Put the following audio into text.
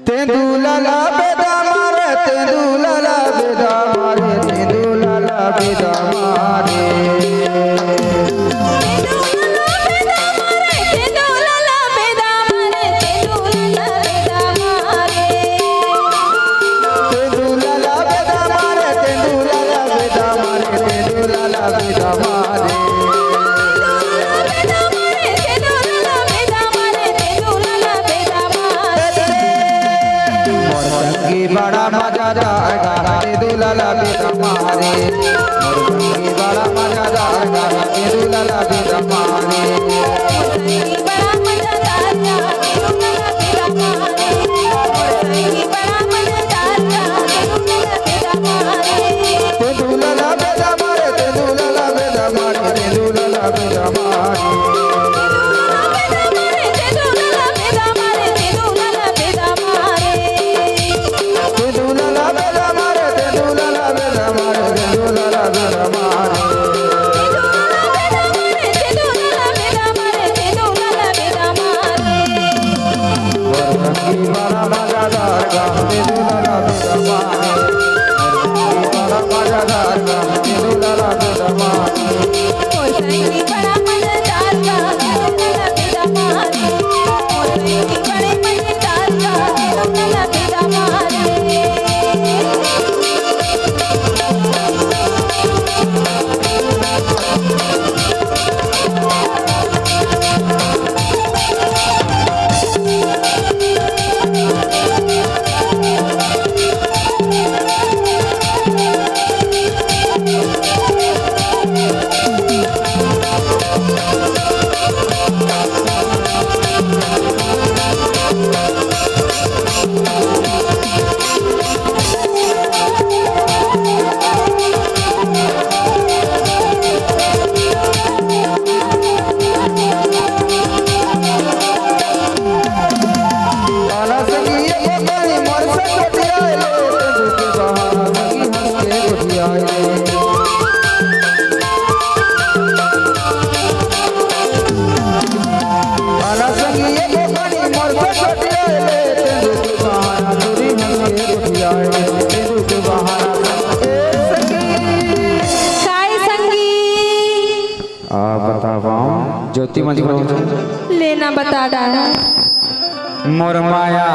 तेंदुलाला बेदा मारे तेंदुलाला बेदा मारे तेंदुलाला बेदा मारे बड़ा मजादार गाना तेंदुलाला बेदा मारे मोरपंखी बड़ा मजादार गाना तेंदुलाला बेदा मारे बड़ा मजादार गाना तेंदुलाला बेदा मारे मोरपंखी बड़ा मजादार गाना तेंदुलाला बेदा मारे तेंदुलाला बेदा मारे तेंदुलाला बेदा मारे बड़ा मजादार गाना तेंदुलाला बेदा मारे बड़ा मजादार गाना तेंदुलाला बेदा मारे मोरपंखी बड़ा मजादार गाना तेंदुलाला बेदा मारे मोरपंखी बड़े मजेदार गाना तेंदुलाला बेदा मारे ज्योति मजबूर लेना बता डाला मोर माया